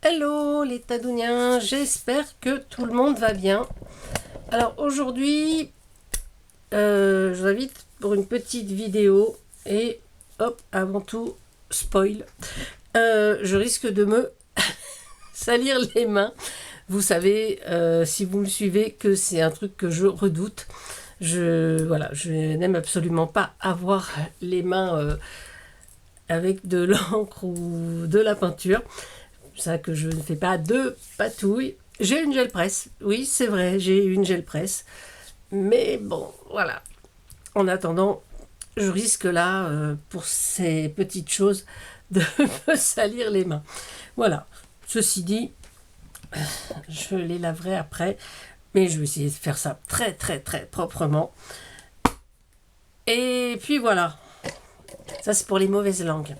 Hello les Tadouniens, j'espère que tout le monde va bien. Alors aujourd'hui, je vous invite pour une petite vidéo et hop, avant tout, spoil, je risque de me salir les mains. Vous savez, si vous me suivez, que c'est un truc que je redoute. Je n'aime absolument pas avoir les mains avec de l'encre ou de la peinture. C'est ça que je ne fais pas de patouille. J'ai une gel presse, oui c'est vrai, j'ai une gel presse. Mais bon, voilà. En attendant, je risque là, pour ces petites choses, de me salir les mains. Voilà. Ceci dit, je les laverai après, mais je vais essayer de faire ça très très très proprement. Et puis voilà. Ça c'est pour les mauvaises langues.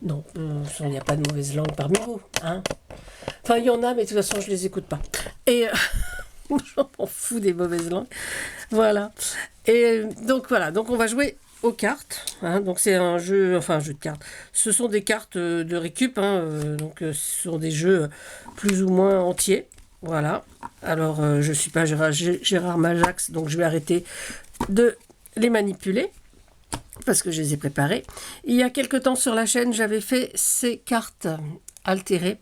Non, il n'y a pas de mauvaise langue parmi vous, hein. Enfin, il y en a, mais de toute façon, je les écoute pas. Et je m'en fous des mauvaises langues. Voilà. Et donc voilà, donc on va jouer aux cartes, hein. Donc c'est un jeu, enfin un jeu de cartes. Ce sont des cartes de récup, hein, donc ce sont des jeux plus ou moins entiers. Voilà. Alors je suis pas Gérard Majax, donc je vais arrêter de les manipuler parce que je les ai préparés. Il y a quelque temps sur la chaîne, j'avais fait ces cartes altérées.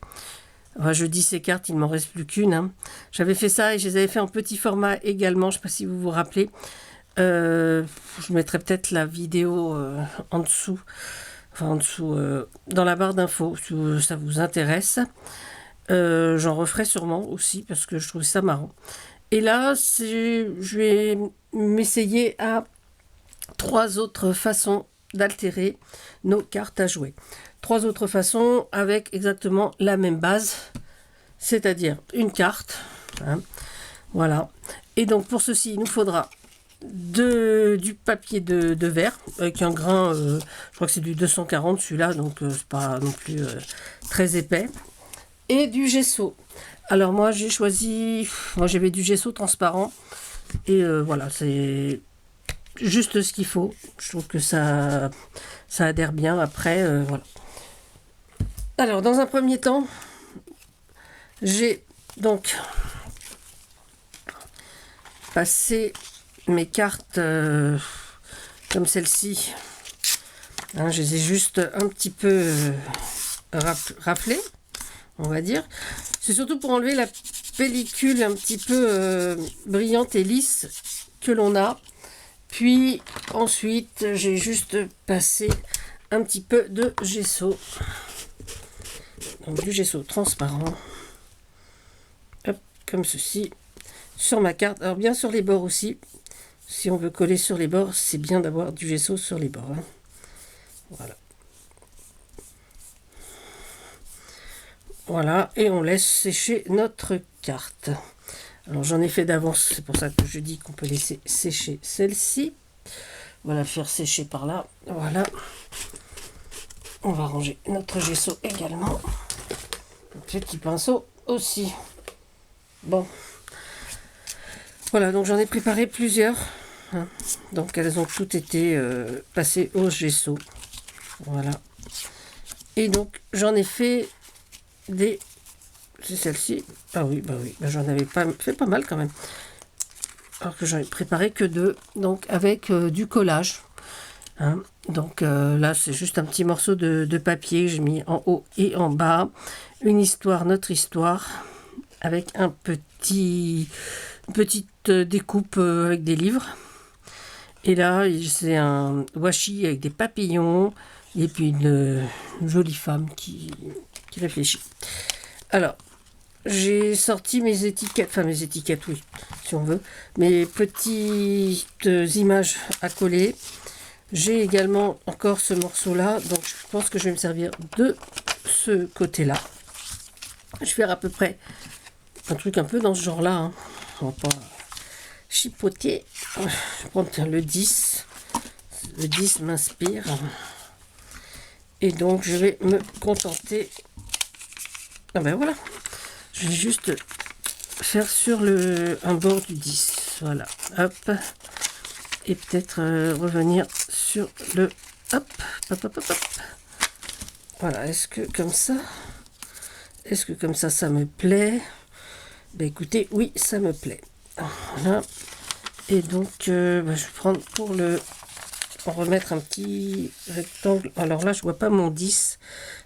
Enfin, je dis ces cartes, il ne m'en reste plus qu'une, hein. J'avais fait ça et je les avais fait en petit format également, je ne sais pas si vous vous rappelez. Je mettrai peut-être la vidéo en dessous, enfin en dessous, dans la barre d'infos, si ça vous intéresse. J'en referai sûrement aussi parce que je trouve ça marrant. Et là, je vais m'essayer à 3 autres façons d'altérer nos cartes à jouer. 3 autres façons avec exactement la même base, c'est-à-dire une carte, hein, voilà. Et donc pour ceci, il nous faudra du papier de verre avec un grain, je crois que c'est du 240 celui-là, donc c'est pas non plus très épais, et du gesso. Alors moi j'ai choisi, moi j'avais du gesso transparent, et voilà, c'est juste ce qu'il faut. Je trouve que ça adhère bien après, voilà. Alors dans un premier temps, j'ai donc passé mes cartes comme celle-ci, hein, je les ai juste un petit peu raflées, on va dire. C'est surtout pour enlever la pellicule un petit peu brillante et lisse que l'on a. Puis ensuite, j'ai juste passé un petit peu de gesso. Donc du gesso transparent. Hop, comme ceci. Sur ma carte. Alors bien sur les bords aussi. Si on veut coller sur les bords, c'est bien d'avoir du gesso sur les bords, hein. Voilà. Voilà, et on laisse sécher notre carte. Alors j'en ai fait d'avance, c'est pour ça que je dis qu'on peut laisser sécher celle-ci. On va la faire sécher par là. Voilà. On va ranger notre gesso également. Un petit pinceau aussi. Bon. Voilà, donc j'en ai préparé plusieurs, hein. Donc elles ont toutes été passées au gesso. Voilà. Et donc j'en ai fait des... C'est celle-ci. Ah oui, bah oui, bah j'en avais pas fait pas mal quand même. Alors que j'en ai préparé que 2. Donc avec du collage, hein. Donc là c'est juste un petit morceau de papier que j'ai mis en haut et en bas. Une histoire, notre histoire. Avec une petite découpe avec des livres. Et là, c'est un washi avec des papillons. Et puis une jolie femme qui réfléchit. Alors, j'ai sorti mes étiquettes. Enfin, mes étiquettes, oui, si on veut. Mes petites images à coller. J'ai également encore ce morceau-là. Donc, je pense que je vais me servir de ce côté-là. Je vais faire à peu près un truc un peu dans ce genre là, hein. On va pas chipoter. Je vais prendre le 10. Le 10 m'inspire. Et donc je vais me contenter. Ah ben voilà. Je vais juste faire sur un bord du 10. Voilà. Hop. Et peut-être revenir sur le... Hop. Hop, hop, hop, hop. Voilà. Est-ce que comme ça... Est-ce que comme ça me plaît? Ben écoutez, oui, ça me plaît. Voilà. Et donc, je vais prendre pour le remettre un petit rectangle. Alors là, je vois pas mon 10.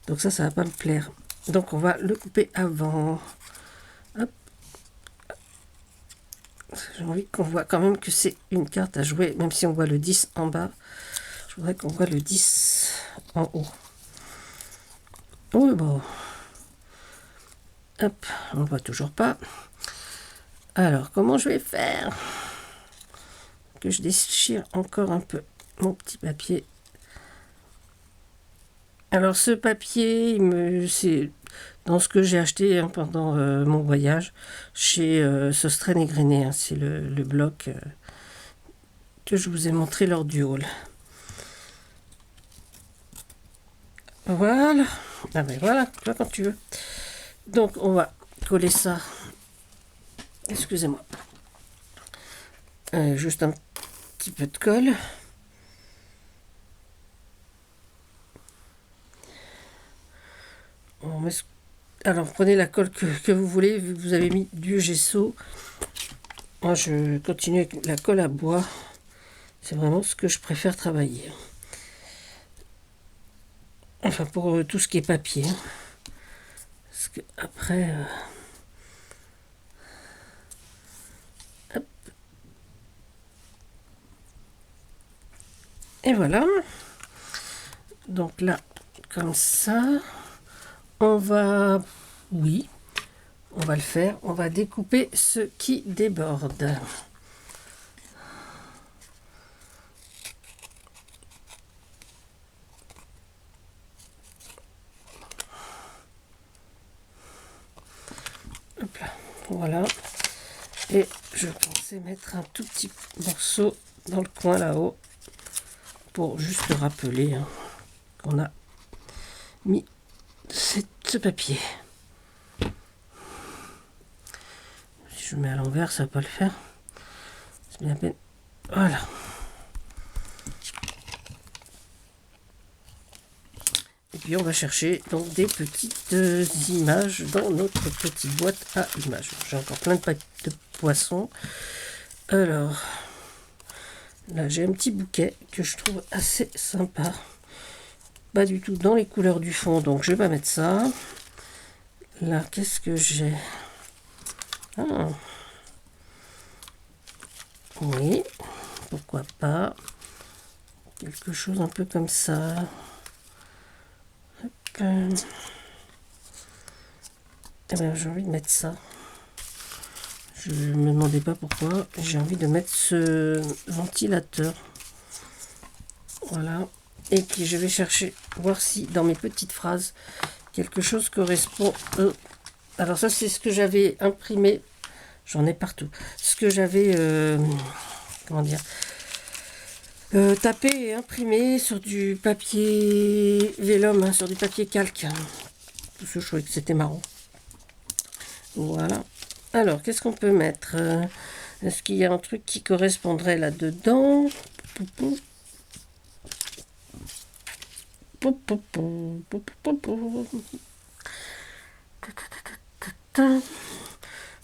Donc ça va pas me plaire. Donc on va le couper avant. Hop. J'ai envie qu'on voit quand même que c'est une carte à jouer, même si on voit le 10 en bas. Je voudrais qu'on voit le 10 en haut. Oui, bon. Hop, on ne voit toujours pas. Alors, comment je vais faire? Que je déchire encore un peu mon petit papier. Alors, ce papier, c'est dans ce que j'ai acheté pendant mon voyage chez Sostren et Grainé. Hein, c'est le bloc que je vous ai montré lors du haul. Voilà. Ah ben voilà, toi quand tu veux. Donc, on va coller ça. Excusez-moi. Juste un petit peu de colle. Alors, prenez la colle que vous voulez, vu que vous avez mis du gesso. Moi, je continue avec la colle à bois. C'est vraiment ce que je préfère travailler. Enfin, pour tout ce qui est papier. Parce que après... hop. Et voilà. Donc là, comme ça, on va... Oui, on va le faire. On va découper ce qui déborde. Hop là, voilà. Et je pensais mettre un tout petit morceau dans le coin là-haut pour juste rappeler qu'on a mis ce papier. Si je mets à l'envers, ça va pas le faire. C'est bien la peine. Voilà. Et puis on va chercher donc des petites images dans notre petite boîte à images. J'ai encore plein de poissons. Alors, là j'ai un petit bouquet que je trouve assez sympa. Pas du tout dans les couleurs du fond, donc je vais pas mettre ça. Là, qu'est-ce que j'ai? Ah. Oui, pourquoi pas. Quelque chose un peu comme ça. Eh ben, j'ai envie de mettre ça. Je ne me demandais pas pourquoi. J'ai envie de mettre ce ventilateur. Voilà. Et puis je vais chercher, voir si dans mes petites phrases, quelque chose correspond. Alors ça, c'est ce que j'avais imprimé. J'en ai partout. Ce que j'avais, comment dire, tapé et imprimé sur du papier vélum, hein, sur du papier calque. Tout ce, je trouvais que c'était marrant. Voilà. Alors, qu'est-ce qu'on peut mettre? Est-ce qu'il y a un truc qui correspondrait là-dedans?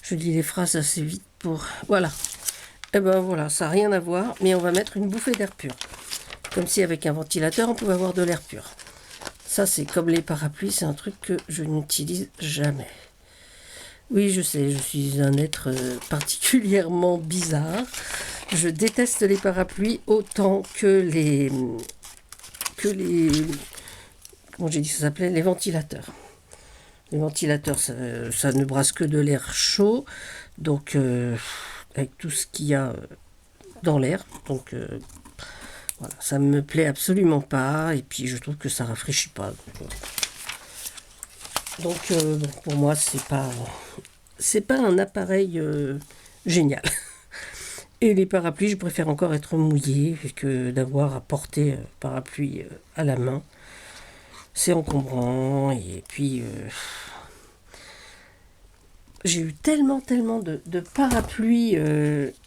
Je dis les phrases assez vite pour... Voilà. Et ben voilà, ça n'a rien à voir, mais on va mettre une bouffée d'air pur. Comme si avec un ventilateur, on pouvait avoir de l'air pur. Ça, c'est comme les parapluies, c'est un truc que je n'utilise jamais. Oui, je sais, je suis un être particulièrement bizarre. Je déteste les parapluies autant que les comment j'ai dit ça s'appelait, les ventilateurs. Les ventilateurs, ça ne brasse que de l'air chaud, donc avec tout ce qu'il y a dans l'air. Donc voilà, ça me plaît absolument pas, et puis je trouve que ça rafraîchit pas. Donc pour moi, c'est pas un appareil génial. Et les parapluies, je préfère encore être mouillé que d'avoir à porter parapluie à la main. C'est encombrant, et puis j'ai eu tellement de parapluies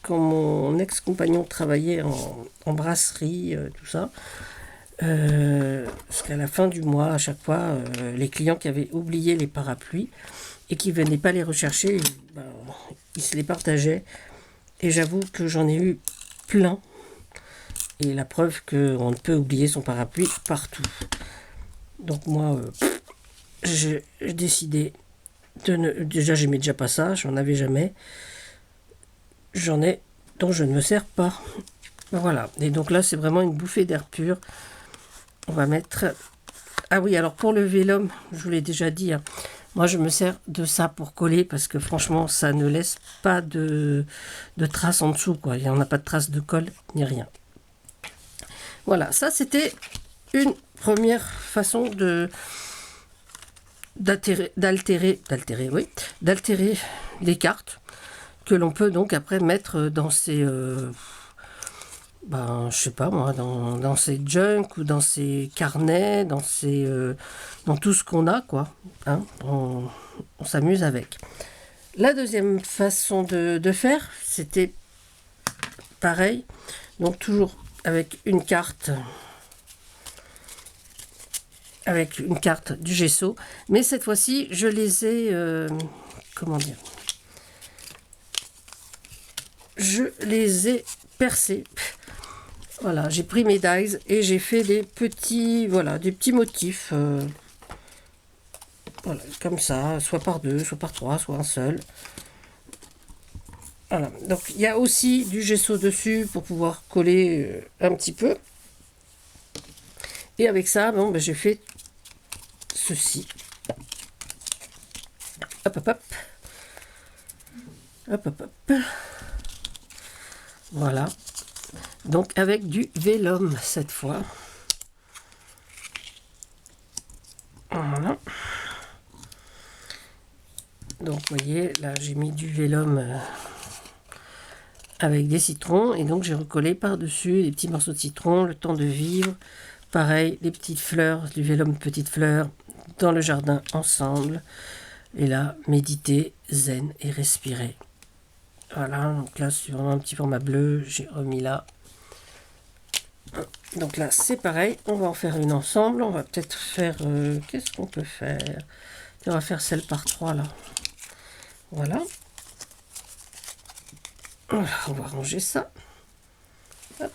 quand mon ex-compagnon travaillait en brasserie, tout ça. Parce qu'à la fin du mois, à chaque fois, les clients qui avaient oublié les parapluies et qui ne venaient pas les rechercher, ben, ils se les partageaient. Et j'avoue que j'en ai eu plein. Et la preuve qu'on ne peut oublier son parapluie partout. Donc moi, j'ai décidé de ne... Déjà, j'aimais déjà pas ça, j'en avais jamais. J'en ai dont je ne me sers pas. Voilà. Et donc là, c'est vraiment une bouffée d'air pur. On va mettre... Ah oui, alors pour le vélum, je vous l'ai déjà dit, hein, moi je me sers de ça pour coller parce que franchement, ça ne laisse pas de traces en dessous, quoi. Il n'y en a pas de traces de colle ni rien. Voilà, ça c'était une première façon d'altérer les cartes que l'on peut donc après mettre dans ces je sais pas moi, dans ces junk ou dans ces carnets, dans tout ce qu'on a, quoi. Hein, on s'amuse avec. La deuxième façon de faire, c'était pareil. Donc toujours avec une carte du gesso. Mais cette fois-ci, je les ai... comment dire? Je les ai percés. Voilà, j'ai pris mes dies et j'ai fait des petits motifs. Voilà, comme ça, soit par deux, soit par trois, soit un seul. Voilà, donc il y a aussi du gesso dessus pour pouvoir coller un petit peu. Et avec ça, bon, j'ai fait ceci. Hop, hop, hop. Hop, hop, hop. Voilà. Donc avec du vélum cette fois. Voilà. Donc vous voyez, là j'ai mis du vélum avec des citrons. Et donc j'ai recollé par-dessus des petits morceaux de citron, le temps de vivre. Pareil, les petites fleurs, du vélum de petites fleurs dans le jardin ensemble. Et là, méditer, zen et respirer. Voilà, donc là c'est vraiment un petit format bleu, j'ai remis là. Donc là c'est pareil, on va en faire une ensemble, on va peut-être faire... qu'est-ce qu'on peut faire? On va faire celle par 3 là. Voilà. Voilà, on va ranger ça. Hop.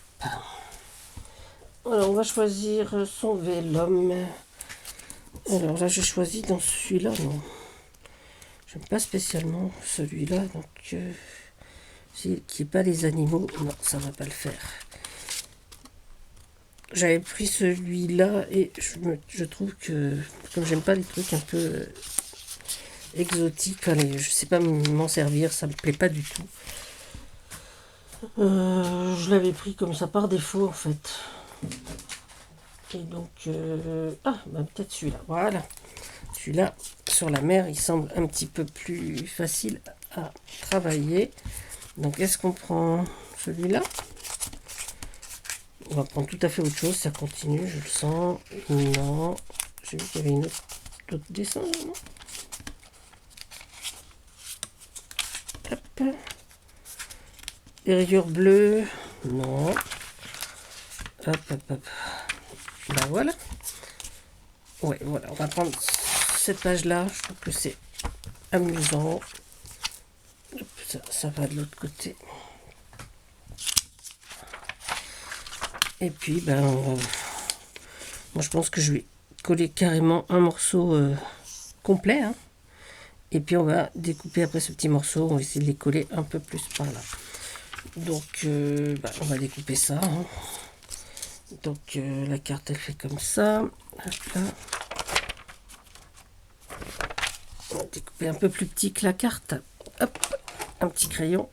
Alors on va choisir son vélum. Alors là j'ai choisi dans celui-là, non. J'aime pas spécialement celui-là, donc... qui n'est pas les animaux, non, ça va pas le faire. J'avais pris celui-là et je trouve que, comme j'aime pas les trucs un peu exotiques, allez, je sais pas m'en servir, ça me plaît pas du tout. Je l'avais pris comme ça par défaut en fait. Et donc, peut-être celui-là, voilà. Celui-là, sur la mer, il semble un petit peu plus facile à travailler. Donc, est-ce qu'on prend celui-là? On va prendre tout à fait autre chose, ça continue, je le sens. Non, j'ai vu qu'il y avait une autre dessin, non? Hop. Les rayures bleues, non. Hop, hop, hop. Ben voilà. Ouais, voilà, on va prendre cette page-là, je trouve que c'est amusant. Hop, ça va de l'autre côté. Et puis, moi je pense que je vais coller carrément un morceau complet. Hein. Et puis on va découper après ce petit morceau. On va essayer de les coller un peu plus par là. Donc, on va découper ça. Hein. Donc, la carte, elle fait comme ça. Hop là. On va découper un peu plus petit que la carte. Hop, un petit crayon.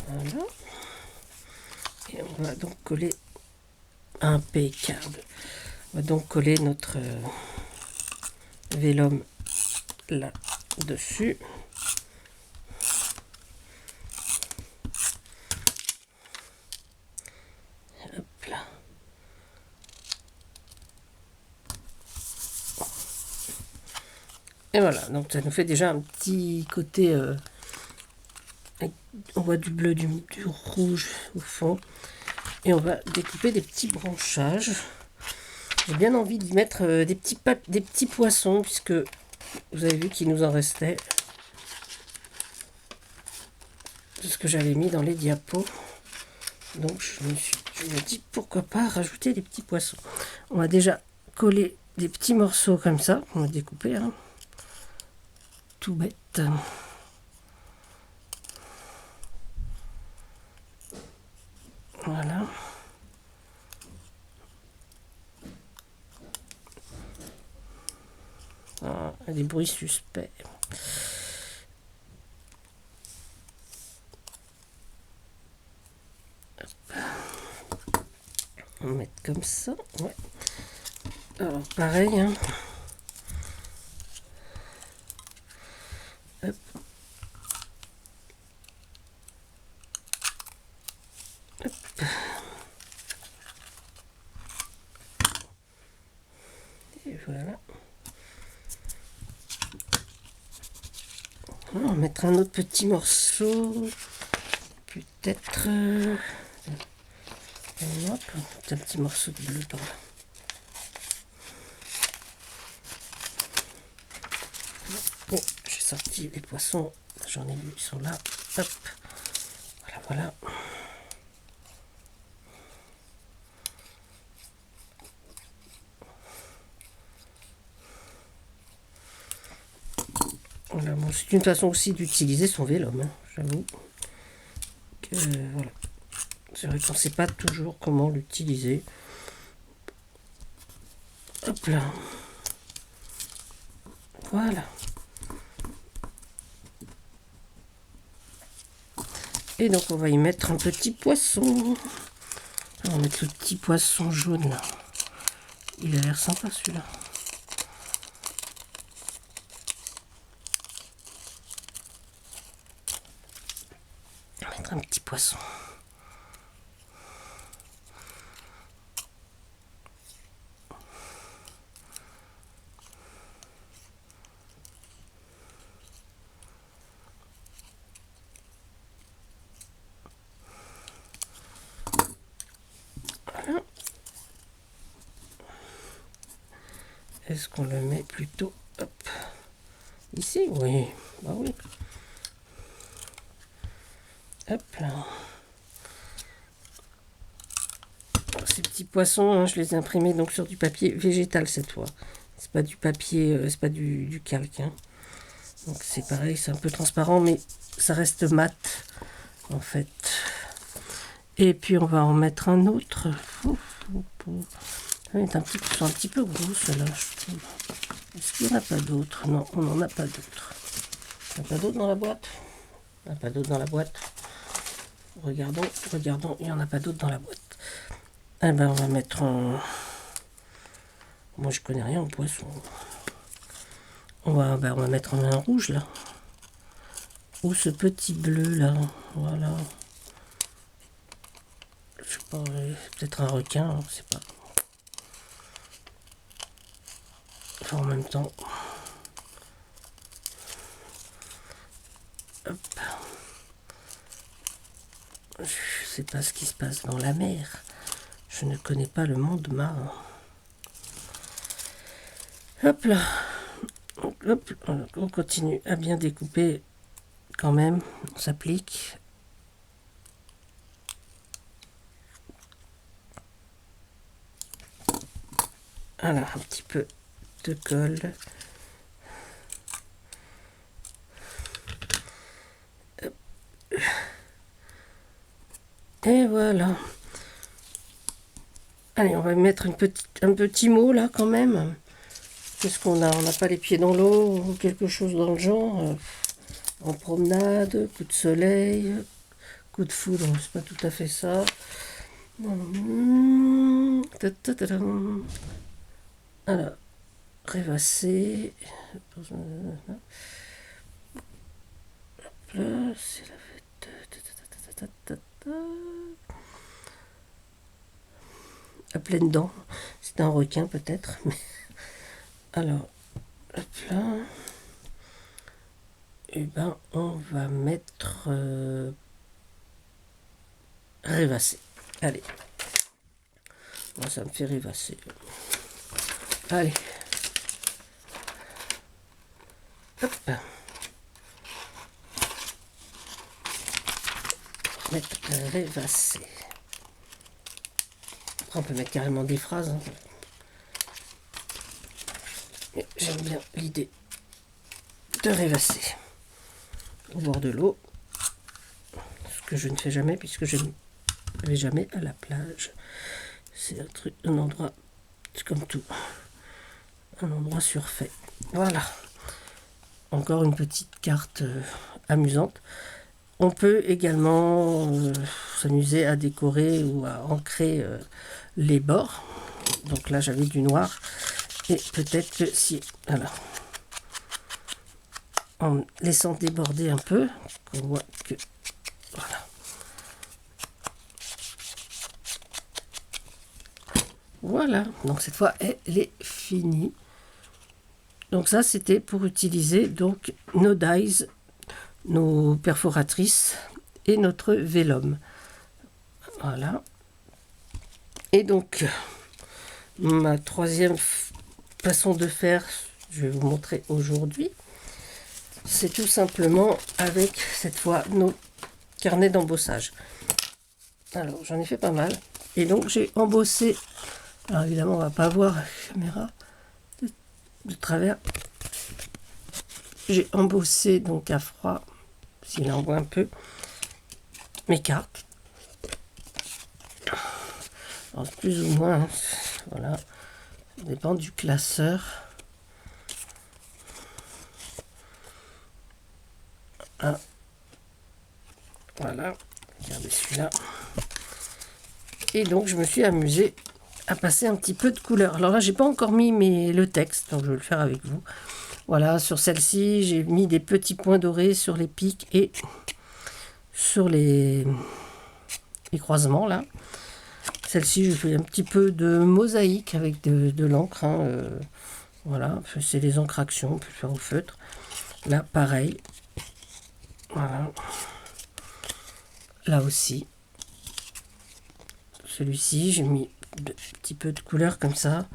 Voilà. Et on va donc coller impeccable. On va donc coller notre vélum là dessus. Hop. Et voilà, donc ça nous fait déjà un petit côté... on voit du bleu, du rouge au fond. Et on va découper des petits branchages. J'ai bien envie d'y mettre des petits poissons, puisque vous avez vu qu'il nous en restait. C'est ce que j'avais mis dans les diapos. Donc je me dis pourquoi pas rajouter des petits poissons. On va déjà coller des petits morceaux comme ça. On va découper. Hein. Tout bête. Voilà. Ah, des bruits suspects. On va mettre comme ça. Ouais. Alors pareil. Hein. Hop. Hop. Et voilà. On va mettre un autre petit morceau. Peut-être... hop, un petit morceau de bleu par là. Bon, j'ai sorti les poissons. J'en ai vu, ils sont là. Hop. Voilà, voilà. Voilà, bon, c'est une façon aussi d'utiliser son vélum, hein, j'avoue. Voilà. C'est vrai qu'on ne sait pas toujours comment l'utiliser. Hop là. Voilà. Et donc on va y mettre un petit poisson. On va mettre le petit poisson jaune là. Il a l'air sympa celui-là. On va mettre un petit poisson. Voilà. Est-ce qu'on le met plutôt hop, ici? Oui, bah oui. Hop là. Ces petits poissons, hein, je les ai imprimés donc sur du papier végétal cette fois. C'est pas du papier, c'est pas du calque. Hein. Donc c'est pareil, c'est un peu transparent, mais ça reste mat en fait. Et puis on va en mettre un autre. Ils sont un petit peu gros ceux-là, je trouve. Est-ce qu'il n'y en a pas d'autres? Non, on n'en a pas d'autres. Il n'y en a pas d'autres dans la boîte? Il n'y en a pas d'autres dans la boîte. Regardons, il n'y en a pas d'autres dans la boîte. Eh ben on va mettre en... Moi je connais rien au poisson. On va mettre en un rouge là. Ou ce petit bleu là. Voilà. Je sais pas, peut-être un requin, on ne sait pas. Enfin, en même temps. Hop. Je sais pas ce qui se passe dans la mer. Je ne connais pas le monde marin. Hop là. Hop, on continue à bien découper quand même. On s'applique. Voilà, un petit peu de colle. Et voilà. Allez, on va mettre un petit mot là quand même. Qu'est-ce qu'on a? On n'a pas les pieds dans l'eau ou quelque chose dans le genre. En promenade, coup de soleil, coup de foudre, c'est pas tout à fait ça. Alors, rêvasser. Là, c'est la fête. À pleines dents. C'est un requin peut-être. Mais... Alors, hop là. Et ben on va mettre rêvasser. Allez. Moi ça me fait rêvasser. Allez. Hop. Mettre rêvasser. Après on peut mettre carrément des phrases. Hein. Mais j'aime bien l'idée de rêvasser au bord de l'eau. Ce que je ne fais jamais puisque je ne vais jamais à la plage. C'est un endroit, c'est comme tout, un endroit surfait. Voilà. Encore une petite carte amusante. On peut également s'amuser à décorer ou à ancrer les bords. Donc là j'avais du noir. Et peut-être que si, voilà, en laissant déborder un peu, on voit que, voilà. Voilà, donc cette fois elle est finie. Donc ça c'était pour utiliser donc nos dies, nos perforatrices et notre vélum. Voilà. Et donc ma troisième façon de faire, je vais vous montrer aujourd'hui, c'est tout simplement avec cette fois nos carnets d'embossage. Alors j'en ai fait pas mal et donc j'ai embossé. Alors évidemment on va pas voir la caméra de travers. J'ai embossé donc à froid, s'il en voit un peu, mes cartes. Alors, plus ou moins, hein, voilà, ça dépend du classeur. Ah. Voilà, regardez celui-là. Et donc je me suis amusée à passer un petit peu de couleur. Alors là j'ai pas encore mis le texte, donc je vais le faire avec vous. Voilà, sur celle-ci j'ai mis des petits points dorés sur les pics et sur les croisements là. Celle-ci je fais un petit peu de mosaïque avec de l'encre. Hein, voilà, c'est les encres action, on peut le faire au feutre. Là pareil. Voilà. Là aussi. Celui-ci j'ai mis un petit peu de couleur comme ça.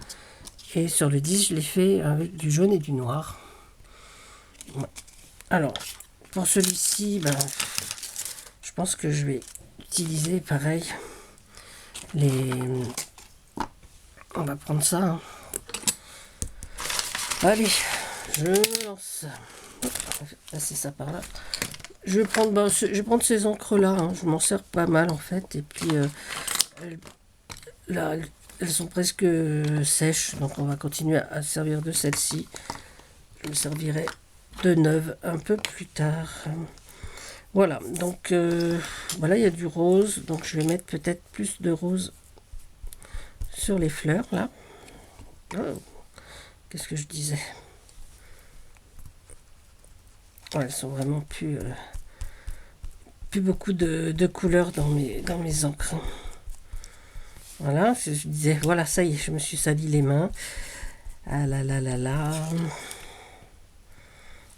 Et sur le 10, je l'ai fait avec du jaune et du noir. Ouais. Alors, pour celui-ci, ben, je pense que je vais utiliser pareil. On va prendre ça. Hein. Allez, je me lance. On va passer ça par là. Je vais prendre ces encres-là. Hein. Je m'en sers pas mal en fait. Et puis, là, elles sont presque sèches, donc on va continuer à servir de celle-ci. Je me servirai de neuve un peu plus tard. Voilà, donc voilà, il y a du rose, donc je vais mettre peut-être plus de rose sur les fleurs là. Oh, qu'est-ce que je disais? Ouais, elles sont vraiment plus beaucoup de couleurs dans mes encres. Voilà, je disais, voilà, ça y est, je me suis sali les mains. Ah là là là là.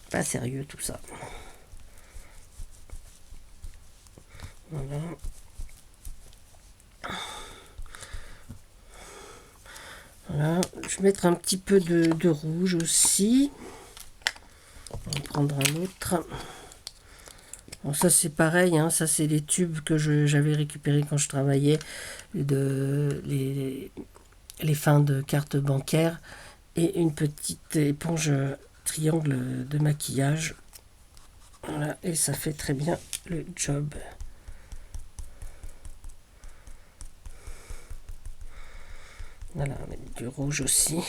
Pas sérieux tout ça. Voilà. Voilà, je vais mettre un petit peu de rouge aussi. On va prendre un autre. Alors ça c'est pareil, hein, ça c'est les tubes que j'avais récupérés quand je travaillais, les fins de cartes bancaires et une petite éponge triangle de maquillage. Voilà, et ça fait très bien le job. Voilà, on met du rouge aussi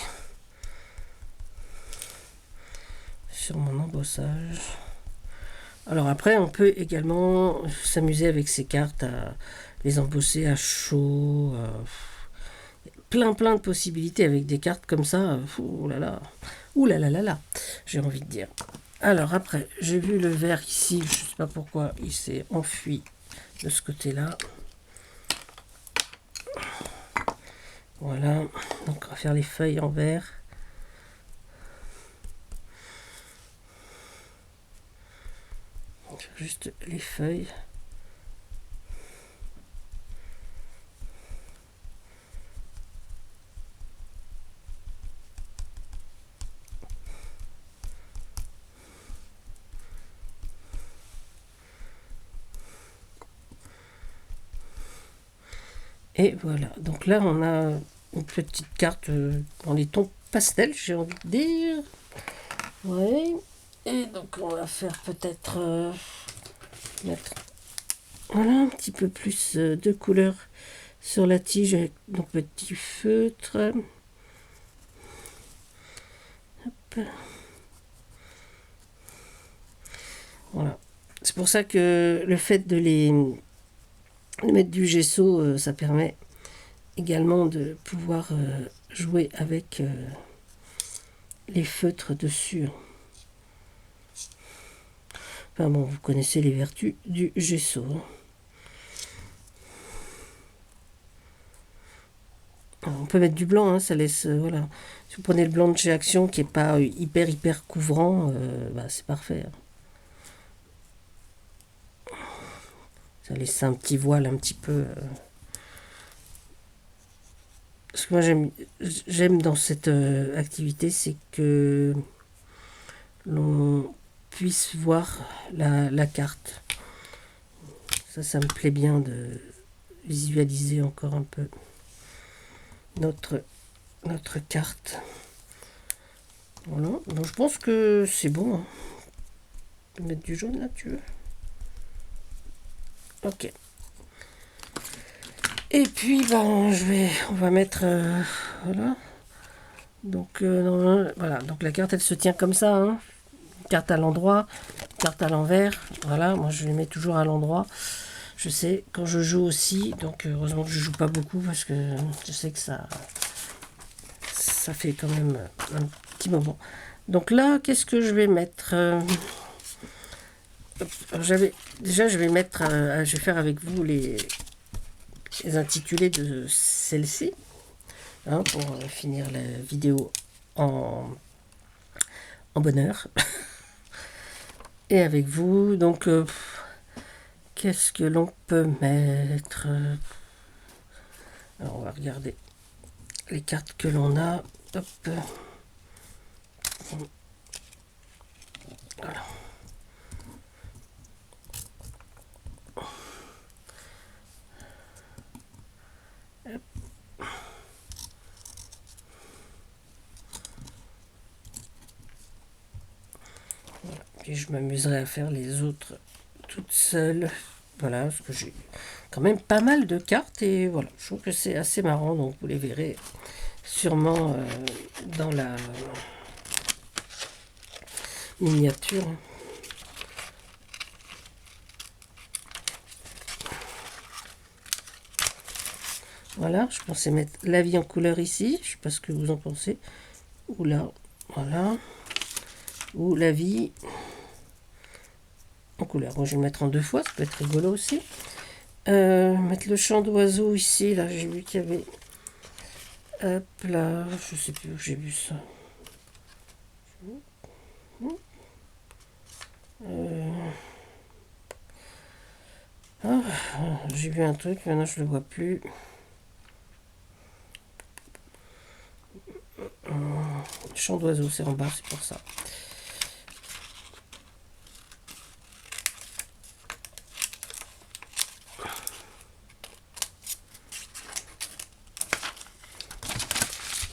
sur mon embossage. Alors après, on peut également s'amuser avec ces cartes à les embosser à chaud. Plein de possibilités avec des cartes comme ça. Ouh là là là, j'ai envie de dire. Alors après, j'ai vu le vert ici, je ne sais pas pourquoi il s'est enfui de ce côté-là. Voilà, donc on va faire les feuilles en vert. Juste les feuilles. Et voilà, donc là on a une petite carte dans les tons pastels, j'ai envie de dire. Ouais. Et donc on va faire peut-être mettre voilà un petit peu plus de couleur sur la tige avec mon petit feutre. Hop. Voilà. C'est pour ça que le fait de les mettre du gesso, ça permet également de pouvoir jouer avec les feutres dessus. Enfin bon, vous connaissez les vertus du gesso. Alors, on peut mettre du blanc, hein, ça laisse, voilà. Si vous prenez le blanc de chez Action qui est pas hyper couvrant, bah, c'est parfait. Ça laisse un petit voile un petit peu. Ce que moi j'aime dans cette activité, c'est que l'on puisse voir la carte. Ça me plaît bien de visualiser encore un peu notre carte. Voilà, donc je pense que c'est bon. Hein. Je vais mettre du jaune là, tu veux? Ok. Et puis ben on va mettre voilà. Donc voilà, donc la carte elle se tient comme ça, hein. Carte à l'endroit, carte à l'envers. Voilà, moi je les mets toujours à l'endroit. Je sais quand je joue aussi, donc heureusement que je joue pas beaucoup parce que je sais que ça fait quand même un petit moment. Donc là, qu'est-ce que je vais mettre déjà je vais mettre, je vais faire avec vous les intitulés de celle-ci, hein, pour finir la vidéo en bonheur. Et avec vous, donc qu'est-ce que l'on peut mettre? Alors on va regarder les cartes que l'on a. Hop. Voilà. Puis je m'amuserai à faire les autres toute seule. Voilà, parce que j'ai quand même pas mal de cartes et voilà, je trouve que c'est assez marrant, donc vous les verrez sûrement dans la miniature. Voilà, je pensais mettre la vie en couleur ici, je sais pas ce que vous en pensez. Ou là, voilà. Ou la vie en couleur. Bon, je vais le mettre en 2 fois, ça peut être rigolo aussi. Mettre le chant d'oiseau ici, là, j'ai vu qu'il y avait... Hop là, je sais plus où j'ai vu ça. Ah, j'ai vu un truc, maintenant je le vois plus. Chant d'oiseau, c'est en bas, c'est pour ça.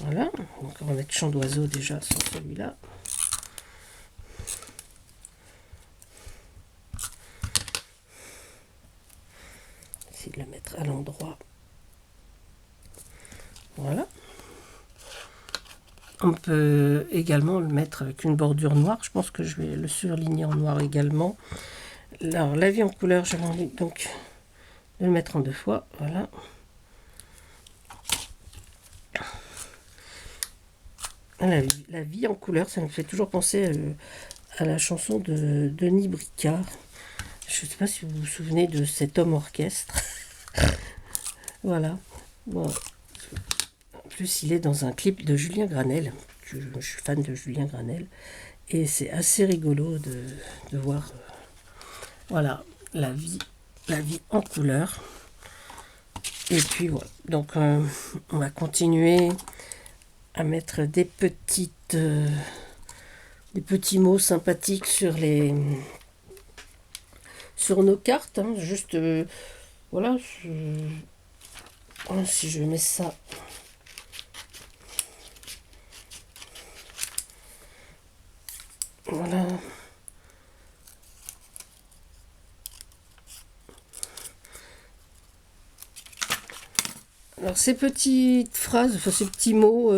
Voilà, donc on va mettre chant d'oiseau déjà sur celui-là. Essayer de le mettre à l'endroit. Voilà. On peut également le mettre avec une bordure noire. Je pense que je vais le surligner en noir également. Alors, la vie en couleur, j'avais envie donc de le mettre en 2 fois. Voilà. La vie en couleur, ça me fait toujours penser à la chanson de Denis Bricard. Je ne sais pas si vous vous souvenez de cet homme orchestre. Voilà. Bon. En plus, il est dans un clip de Julien Granel. Je suis fan de Julien Granel. Et c'est assez rigolo de voir Voilà, la vie en couleur. Et puis voilà, donc on va continuer à mettre des petits mots sympathiques sur nos cartes, hein. Juste voilà, si je mets ça, voilà. Alors ces petites phrases, enfin ces petits mots,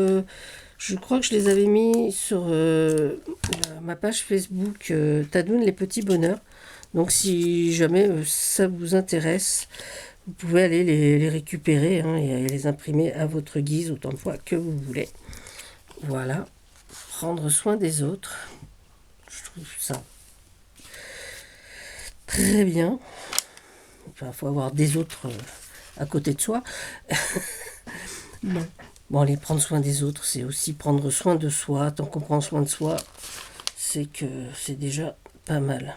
je crois que je les avais mis sur ma page Facebook Tadoun les petits bonheurs. Donc si jamais ça vous intéresse, vous pouvez aller les récupérer, hein, et les imprimer à votre guise autant de fois que vous voulez. Voilà, prendre soin des autres, je trouve ça très bien. Enfin, il faut avoir des autres à côté de soi. Non. Bon, allez, prendre soin des autres, c'est aussi prendre soin de soi. Tant qu'on prend soin de soi, c'est que c'est déjà pas mal.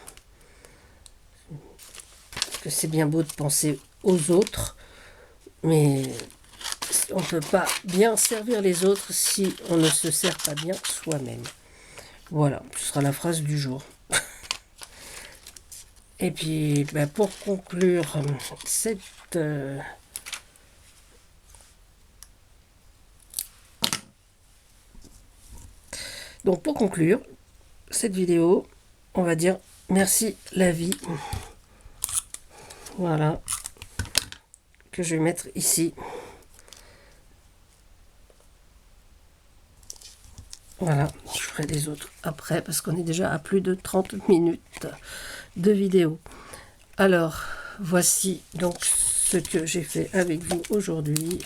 Parce que c'est bien beau de penser aux autres, mais on ne peut pas bien servir les autres si on ne se sert pas bien soi-même. Voilà, ce sera la phrase du jour. Et puis, pour conclure cette... Donc, pour conclure cette vidéo, on va dire merci la vie. Voilà, que je vais mettre ici. Voilà, je ferai des autres après parce qu'on est déjà à plus de 30 minutes de vidéo. Alors, voici donc ce que j'ai fait avec vous aujourd'hui.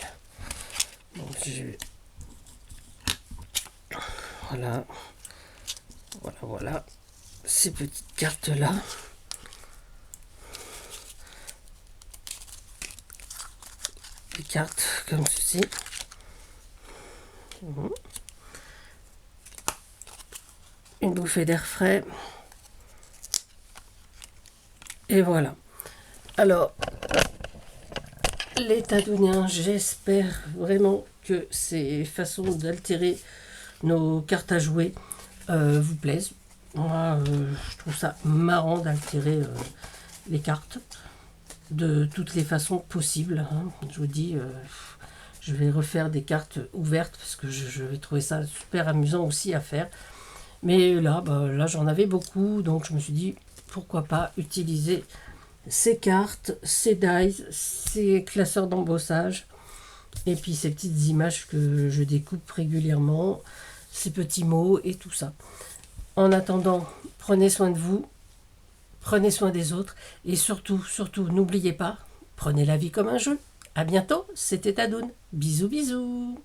Voilà, voilà, ces petites cartes-là. Des cartes comme ceci. Une bouffée d'air frais. Et voilà. Alors, les Tadouniens, j'espère vraiment que ces façons d'altérer nos cartes à jouer vous plaisent. Moi, je trouve ça marrant d'altérer les cartes de toutes les façons possibles, hein. Je vous dis, je vais refaire des cartes ouvertes parce que je vais trouver ça super amusant aussi à faire. Mais là, là j'en avais beaucoup, donc je me suis dit, pourquoi pas utiliser ces cartes, ces dies, ces classeurs d'embossage, et puis ces petites images que je découpe régulièrement, ces petits mots et tout ça. En attendant, prenez soin de vous, prenez soin des autres, et surtout, n'oubliez pas, prenez la vie comme un jeu. À bientôt, c'était Tadoun. Bisous, bisous.